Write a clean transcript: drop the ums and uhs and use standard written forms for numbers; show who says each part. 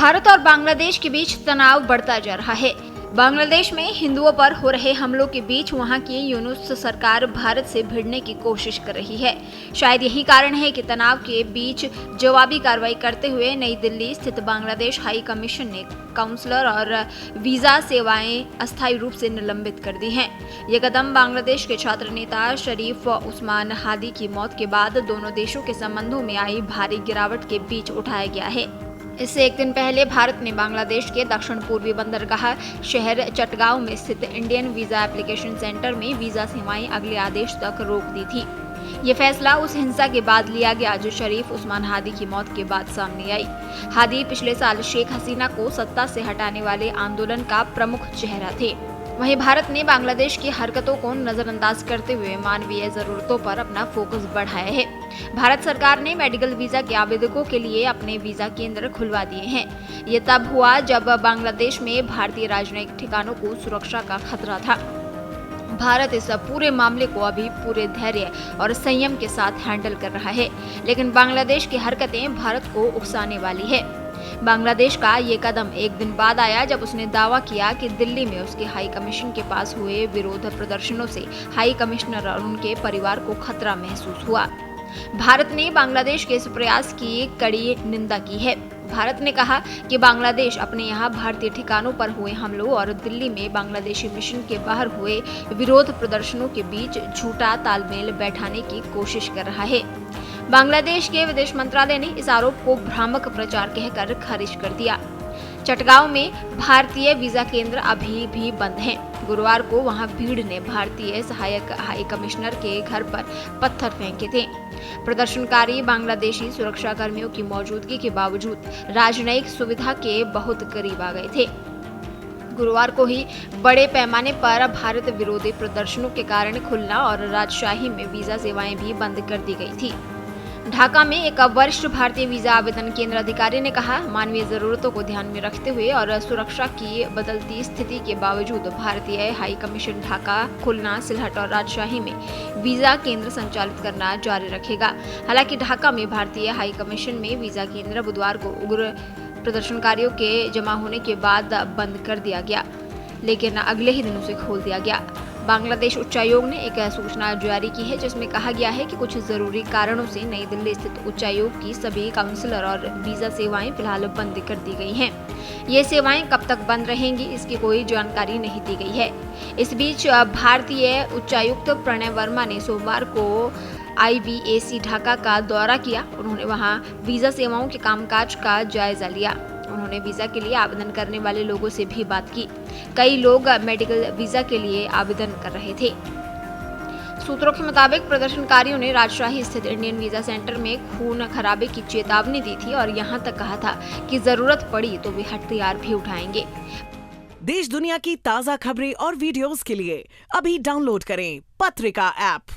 Speaker 1: भारत और बांग्लादेश के बीच तनाव बढ़ता जा रहा है। बांग्लादेश में हिंदुओं पर हो रहे हमलों के बीच वहां की यूनुस सरकार भारत से भिड़ने की कोशिश कर रही है। शायद यही कारण है कि तनाव के बीच जवाबी कार्रवाई करते हुए नई दिल्ली स्थित बांग्लादेश हाई कमीशन ने काउंसलर और वीजा सेवाएं अस्थायी रूप से निलंबित कर दी हैं। ये कदम बांग्लादेश के छात्र नेता शरीफ उस्मान हादी की मौत के बाद दोनों देशों के संबंधों में आई भारी गिरावट के बीच उठाया गया है। इससे एक दिन पहले भारत ने बांग्लादेश के दक्षिण पूर्वी बंदरगाह शहर चटगांव में स्थित इंडियन वीजा एप्लीकेशन सेंटर में वीजा सेवाएं अगले आदेश तक रोक दी थी। ये फैसला उस हिंसा के बाद लिया गया जो शरीफ उस्मान हादी की मौत के बाद सामने आई। हादी पिछले साल शेख हसीना को सत्ता से हटाने वाले आंदोलन का प्रमुख चेहरा थे। वहीं भारत ने बांग्लादेश की हरकतों को नजरअंदाज करते हुए मानवीय जरूरतों पर अपना फोकस बढ़ाया है। भारत सरकार ने मेडिकल वीजा के आवेदकों के लिए अपने वीजा केंद्र खुलवा दिए हैं। ये तब हुआ जब बांग्लादेश में भारतीय राजनयिक ठिकानों को सुरक्षा का खतरा था। भारत इस पूरे मामले को अभी पूरे धैर्य और संयम के साथ हैंडल कर रहा है, लेकिन बांग्लादेश की हरकतें भारत को उकसाने वाली है। बांग्लादेश का ये कदम एक दिन बाद आया जब उसने दावा किया कि दिल्ली में उसके हाई कमीशन के पास हुए विरोध प्रदर्शनों से हाई कमिश्नर और उनके परिवार को खतरा महसूस हुआ। भारत ने बांग्लादेश के इस प्रयास की कड़ी निंदा की है। भारत ने कहा कि बांग्लादेश अपने यहाँ भारतीय ठिकानों पर हुए हमलों और दिल्ली में बांग्लादेशी मिशन के बाहर हुए विरोध प्रदर्शनों के बीच झूठा तालमेल बैठाने की कोशिश कर रहा है। बांग्लादेश के विदेश मंत्रालय ने इस आरोप को भ्रामक प्रचार कहकर खारिज कर दिया। चटगांव में भारतीय वीजा केंद्र अभी भी बंद हैं। गुरुवार को वहां भीड़ ने भारतीय सहायक हाई कमिश्नर के घर पर पत्थर फेंके थे। प्रदर्शनकारी बांग्लादेशी सुरक्षा कर्मियों की मौजूदगी के बावजूद राजनयिक सुविधा के बहुत करीब आ गए थे। गुरुवार को ही बड़े पैमाने पर भारत विरोधी प्रदर्शनों के कारण खुलना और राजशाही में वीजा सेवाएं भी बंद कर दी गई थी। ढाका में एक वरिष्ठ भारतीय वीजा आवेदन केंद्र अधिकारी ने कहा, मानवीय जरूरतों को ध्यान में रखते हुए और सुरक्षा की बदलती स्थिति के बावजूद भारतीय हाई कमीशन ढाका खुलना, सिलहट और राजशाही में वीजा केंद्र संचालित करना जारी रखेगा। हालांकि ढाका में भारतीय हाई कमीशन में वीजा केंद्र बुधवार को उग्र प्रदर्शनकारियों के जमा होने के बाद बंद कर दिया गया, लेकिन अगले ही दिन उसे खोल दिया गया। बांग्लादेश उच्चायोग ने एक सूचना जारी की है जिसमें कहा गया है कि कुछ जरूरी कारणों से नई दिल्ली स्थित उच्चायोग की सभी काउंसलर और वीजा सेवाएं फिलहाल बंद कर दी गई हैं। ये सेवाएं कब तक बंद रहेंगी इसकी कोई जानकारी नहीं दी गई है। इस बीच भारतीय उच्चायुक्त प्रणय वर्मा ने सोमवार को IVAC ढाका का दौरा किया। उन्होंने वहां वीजा सेवाओं के कामकाज का जायजा लिया। उन्होंने वीजा के लिए आवेदन करने वाले लोगों से भी बात की। कई लोग मेडिकल वीजा के लिए आवेदन कर रहे थे। सूत्रों के मुताबिक प्रदर्शनकारियों ने राजशाही स्थित इंडियन वीजा सेंटर में खून खराबे की चेतावनी दी थी और यहां तक कहा था कि जरूरत पड़ी तो वे हथियार भी उठाएंगे।
Speaker 2: देश दुनिया की ताज़ा खबरें और वीडियोस के लिए अभी डाउनलोड करें पत्रिका ऐप।